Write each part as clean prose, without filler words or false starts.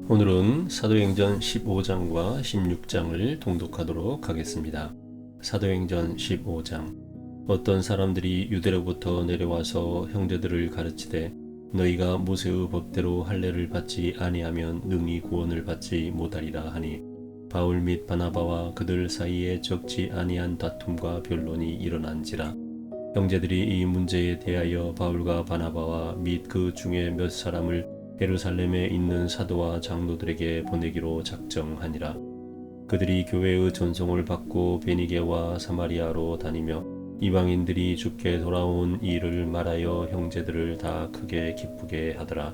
오늘은 사도행전 15장과 16장을 통독하도록 하겠습니다. 사도행전 15장. 어떤 사람들이 유대로부터 내려와서 형제들을 가르치되 너희가 모세의 법대로 할례를 받지 아니하면 능히 구원을 받지 못하리라 하니 바울 및 바나바와 그들 사이에 적지 아니한 다툼과 변론이 일어난지라. 형제들이 이 문제에 대하여 바울과 바나바와 및 그 중에 몇 사람을 예루살렘에 있는 사도와 장로들에게 보내기로 작정하니라. 그들이 교회의 전송을 받고 베니게와 사마리아로 다니며 이방인들이 주께 돌아온 일을 말하여 형제들을 다 크게 기쁘게 하더라.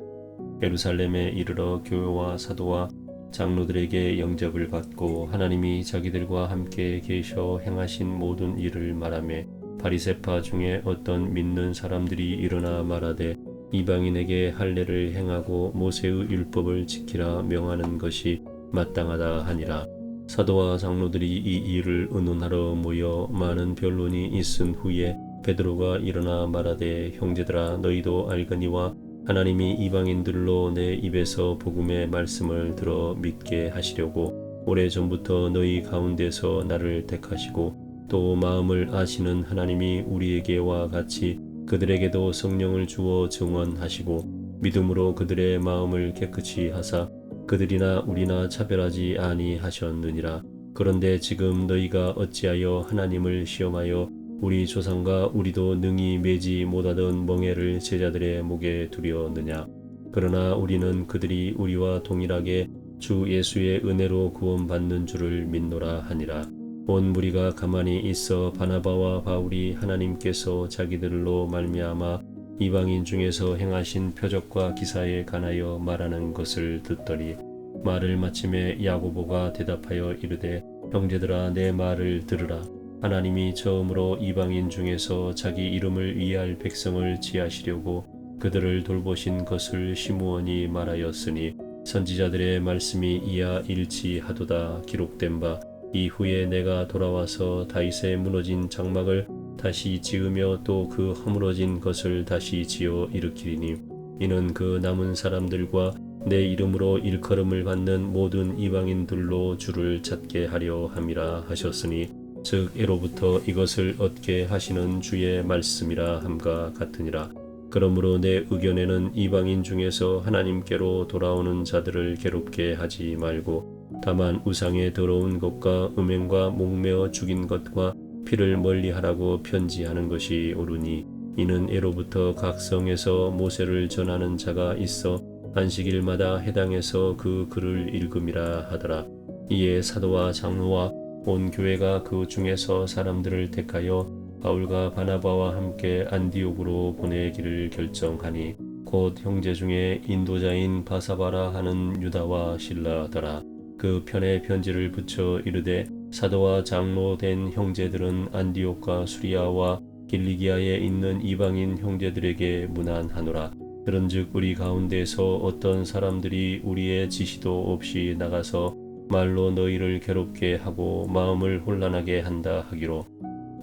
예루살렘에 이르러 교회와 사도와 장로들에게 영접을 받고 하나님이 자기들과 함께 계셔 행하신 모든 일을 말하며 바리새파 중에 어떤 믿는 사람들이 일어나 말하되 이방인에게 할례를 행하고 모세의 율법을 지키라 명하는 것이 마땅하다 하니라. 사도와 장로들이 이 일을 의논하러 모여 많은 변론이 있은 후에 베드로가 일어나 말하되 형제들아 너희도 알거니와 하나님이 이방인들로 내 입에서 복음의 말씀을 들어 믿게 하시려고 오래전부터 너희 가운데서 나를 택하시고 또 마음을 아시는 하나님이 우리에게와 같이 그들에게도 성령을 주어 증언하시고 믿음으로 그들의 마음을 깨끗이 하사 그들이나 우리나 차별하지 아니하셨느니라. 그런데 지금 너희가 어찌하여 하나님을 시험하여 우리 조상과 우리도 능히 매지 못하던 멍에를 제자들의 목에 두려느냐. 그러나 우리는 그들이 우리와 동일하게 주 예수의 은혜로 구원받는 줄을 믿노라 하니라. 온 무리가 가만히 있어 바나바와 바울이 하나님께서 자기들로 말미암아 이방인 중에서 행하신 표적과 기사에 관하여 말하는 것을 듣더니 말을 마침에 야고보가 대답하여 이르되 형제들아 내 말을 들으라. 하나님이 처음으로 이방인 중에서 자기 이름을 위할 백성을 지하시려고 그들을 돌보신 것을 시므온이 말하였으니 선지자들의 말씀이 이하 일치하도다. 기록된 바 이후에 내가 돌아와서 다윗의 무너진 장막을 다시 지으며 또 그 허물어진 것을 다시 지어 일으키리니 이는 그 남은 사람들과 내 이름으로 일컬음을 받는 모든 이방인들로 주를 찾게 하려 함이라 하셨으니 즉 애로부터 이것을 얻게 하시는 주의 말씀이라 함과 같으니라. 그러므로 내 의견에는 이방인 중에서 하나님께로 돌아오는 자들을 괴롭게 하지 말고 다만 우상의 더러운 것과 음행과 목매어 죽인 것과 피를 멀리하라고 편지하는 것이 옳으니 이는 애로부터 각 성에서 모세를 전하는 자가 있어 안식일마다 해당해서 그 글을 읽음이라 하더라. 이에 사도와 장로와 온 교회가 그 중에서 사람들을 택하여 바울과 바나바와 함께 안디옥으로 보내기를 결정하니 곧 형제 중에 인도자인 바사바라 하는 유다와 실라더라. 그 편에 편지를 붙여 이르되 사도와 장로 된 형제들은 안디옥과 수리아와 길리기아에 있는 이방인 형제들에게 문안하노라. 그런즉 우리 가운데서 어떤 사람들이 우리의 지시도 없이 나가서 말로 너희를 괴롭게 하고 마음을 혼란하게 한다 하기로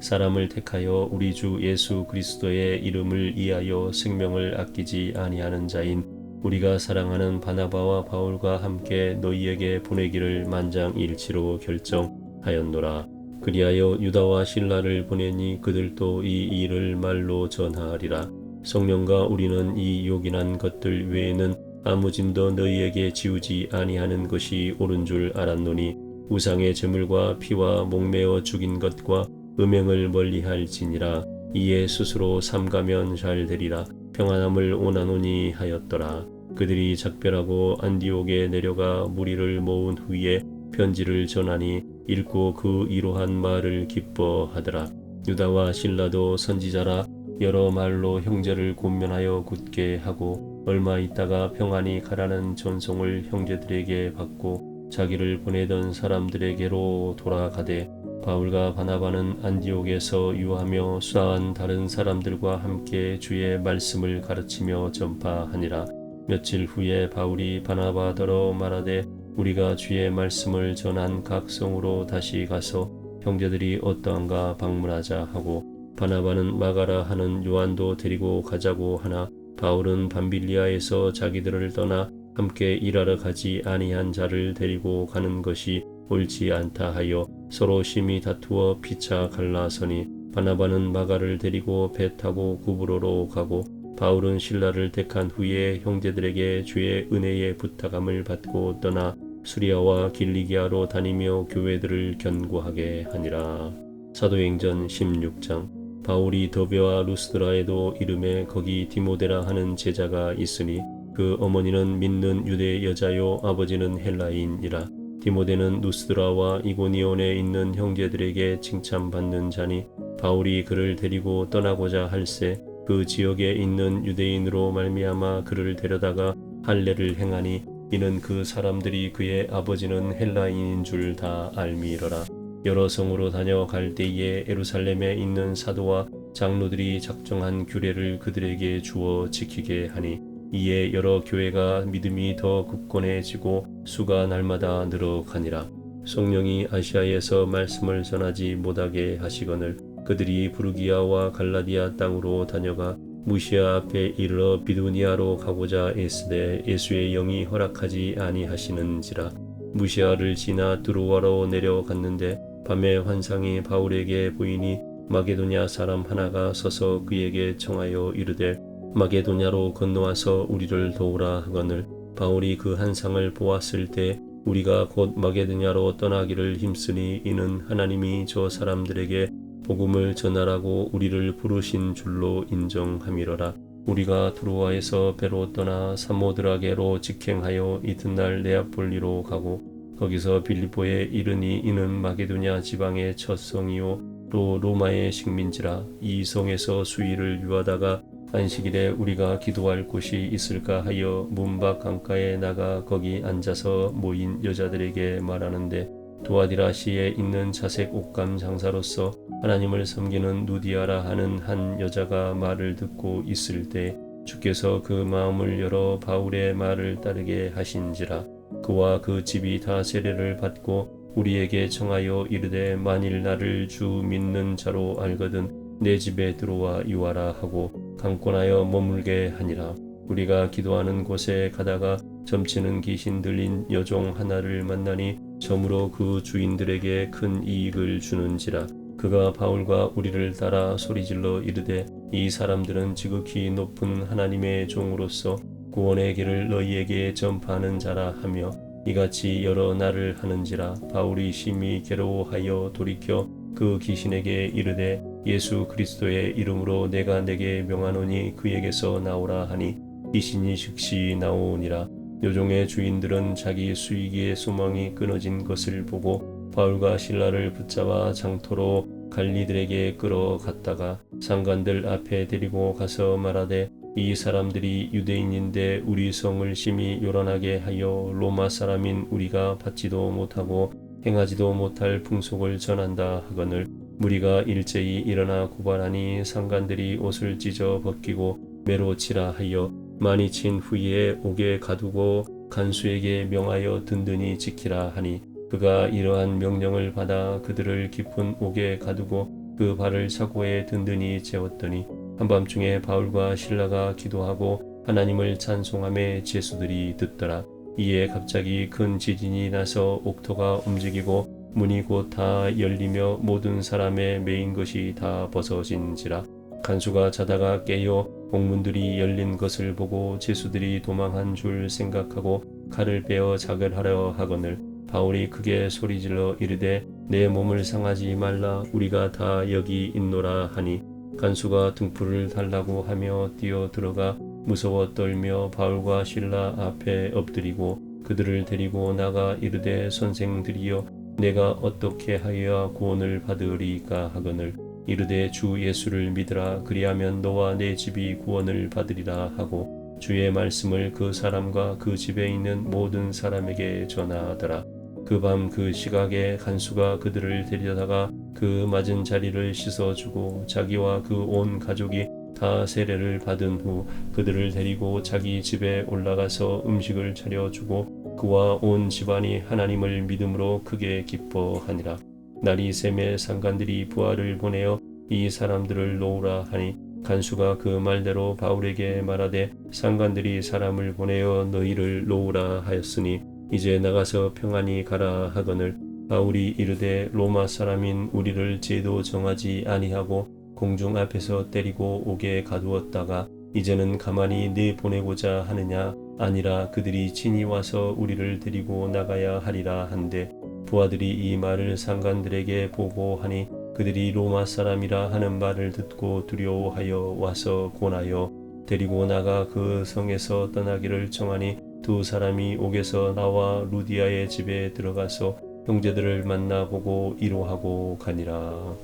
사람을 택하여 우리 주 예수 그리스도의 이름을 위하여 생명을 아끼지 아니하는 자인 우리가 사랑하는 바나바와 바울과 함께 너희에게 보내기를 만장일치로 결정하였노라. 그리하여 유다와 실라를 보내니 그들도 이 일을 말로 전하리라. 성령과 우리는 이 요긴한 것들 외에는 아무 짐도 너희에게 지우지 아니하는 것이 옳은 줄 알았노니 우상의 제물과 피와 목매어 죽인 것과 음행을 멀리할지니라. 이에 스스로 삼가면 잘 되리라. 평안함을 원하노니 하였더라. 그들이 작별하고 안디옥에 내려가 무리를 모은 후에 편지를 전하니 읽고 그 이러한 말을 기뻐하더라. 유다와 실라도 선지자라 여러 말로 형제를 권면하여 굳게 하고 얼마 있다가 평안히 가라는 전송을 형제들에게 받고 자기를 보내던 사람들에게로 돌아가되 바울과 바나바는 안디옥에서 유하며 수다한 다른 사람들과 함께 주의 말씀을 가르치며 전파하니라. 며칠 후에 바울이 바나바더러 말하되 우리가 주의 말씀을 전한 각 성으로 다시 가서 형제들이 어떠한가 방문하자 하고 바나바는 마가라 하는 요한도 데리고 가자고 하나 바울은 밤빌리아에서 자기들을 떠나 함께 일하러 가지 아니한 자를 데리고 가는 것이 옳지 않다 하여 서로 심히 다투어 피차 갈라서니 바나바는 마가를 데리고 배 타고 구브로로 가고 바울은 실라를 택한 후에 형제들에게 주의 은혜의 부탁함을 받고 떠나 수리아와 길리기아로 다니며 교회들을 견고하게 하니라. 사도행전 16장. 바울이 더베와 루스드라에도 이름에 거기 디모데라 하는 제자가 있으니 그 어머니는 믿는 유대 여자요 아버지는 헬라인이라. 디모데는 루스드라와 이고니온에 있는 형제들에게 칭찬받는 자니 바울이 그를 데리고 떠나고자 할세 그 지역에 있는 유대인으로 말미암아 그를 데려다가 할례를 행하니 이는 그 사람들이 그의 아버지는 헬라인인 줄 다 알미러라. 여러 성으로 다녀갈 때에 예루살렘에 있는 사도와 장로들이 작정한 규례를 그들에게 주어 지키게 하니 이에 여러 교회가 믿음이 더 굳건해지고 수가 날마다 늘어가니라. 성령이 아시아에서 말씀을 전하지 못하게 하시거늘 그들이 부르기아와 갈라디아 땅으로 다녀가 무시아 앞에 이르러 비두니아로 가고자 애쓰되 예수의 영이 허락하지 아니하시는지라. 무시아를 지나 두루와로 내려갔는데 밤에 환상이 바울에게 보이니 마게도냐 사람 하나가 서서 그에게 청하여 이르되 마게도냐로 건너와서 우리를 도우라 하거늘 바울이 그 환상을 보았을 때 우리가 곧 마게도냐로 떠나기를 힘쓰니 이는 하나님이 저 사람들에게 복음을 전하라고 우리를 부르신 줄로 인정함이러라. 우리가 두로아에서 배로 떠나 사모드라게로 직행하여 이튿날 네아폴리로 가고 거기서 빌립보에 이르니 이는 마게도냐 지방의 첫 성이요 또 로마의 식민지라. 이 성에서 수일을 유하다가 안식일에 우리가 기도할 곳이 있을까 하여 문밖 강가에 나가 거기 앉아서 모인 여자들에게 말하는데 도아디라시에 있는 자색 옷감 장사로서 하나님을 섬기는 누디아라 하는 한 여자가 말을 듣고 있을 때 주께서 그 마음을 열어 바울의 말을 따르게 하신지라. 그와 그 집이 다 세례를 받고 우리에게 청하여 이르되 만일 나를 주 믿는 자로 알거든 내 집에 들어와 유하라 하고 강권하여 머물게 하니라. 우리가 기도하는 곳에 가다가 점치는 귀신 들린 여종 하나를 만나니 점으로 그 주인들에게 큰 이익을 주는지라. 그가 바울과 우리를 따라 소리질러 이르되 이 사람들은 지극히 높은 하나님의 종으로서 구원의 길을 너희에게 전파하는 자라 하며 이같이 여러 날을 하는지라. 바울이 심히 괴로워하여 돌이켜 그 귀신에게 이르되 예수 그리스도의 이름으로 내가 내게 명하노니 그에게서 나오라 하니 귀신이 즉시 나오니라. 요종의 주인들은 자기 수익의 소망이 끊어진 것을 보고 바울과 실라를 붙잡아 장터로 관리들에게 끌어갔다가 상관들 앞에 데리고 가서 말하되 이 사람들이 유대인인데 우리 성을 심히 요란하게 하여 로마 사람인 우리가 받지도 못하고 행하지도 못할 풍속을 전한다 하거늘 무리가 일제히 일어나 고발하니 상관들이 옷을 찢어 벗기고 매로 치라 하여 많이 친 후에 옥에 가두고 간수에게 명하여 든든히 지키라 하니 그가 이러한 명령을 받아 그들을 깊은 옥에 가두고 그 발을 사고에 든든히 재웠더니 한밤중에 바울과 실라가 기도하고 하나님을 찬송하며 제수들이 듣더라. 이에 갑자기 큰 지진이 나서 옥토가 움직이고 문이 곧 다 열리며 모든 사람의 매인 것이 다 벗어진지라. 간수가 자다가 깨어 옥문들이 열린 것을 보고 제수들이 도망한 줄 생각하고 칼을 빼어 자결하려 하거늘 바울이 크게 소리질러 이르되 내 몸을 상하지 말라 우리가 다 여기 있노라 하니 간수가 등불을 달라고 하며 뛰어 들어가 무서워 떨며 바울과 실라 앞에 엎드리고 그들을 데리고 나가 이르되 선생들이여 내가 어떻게 하여야 구원을 받으리까 하거늘 이르되 주 예수를 믿으라 그리하면 너와 내 집이 구원을 받으리라 하고 주의 말씀을 그 사람과 그 집에 있는 모든 사람에게 전하더라. 그 밤 그 시각에 간수가 그들을 데려다가 그 맞은 자리를 씻어주고 자기와 그 온 가족이 다 세례를 받은 후 그들을 데리고 자기 집에 올라가서 음식을 차려주고 그와 온 집안이 하나님을 믿음으로 크게 기뻐하니라. 날이 샘에 상관들이 부하를 보내어 이 사람들을 놓으라 하니 간수가 그 말대로 바울에게 말하되 상관들이 사람을 보내어 너희를 놓으라 하였으니 이제 나가서 평안히 가라 하거늘 바울이 이르되 로마 사람인 우리를 죄도 정하지 아니하고 공중 앞에서 때리고 옥에 가두었다가 이제는 가만히 내보내고자 하느냐 아니라 그들이 친히 와서 우리를 데리고 나가야 하리라 한데 부하들이 이 말을 상관들에게 보고하니 그들이 로마 사람이라 하는 말을 듣고 두려워하여 와서 권하여 데리고 나가 그 성에서 떠나기를 청하니 두 사람이 옥에서 나와 루디아의 집에 들어가서 형제들을 만나보고 이로하고 가니라.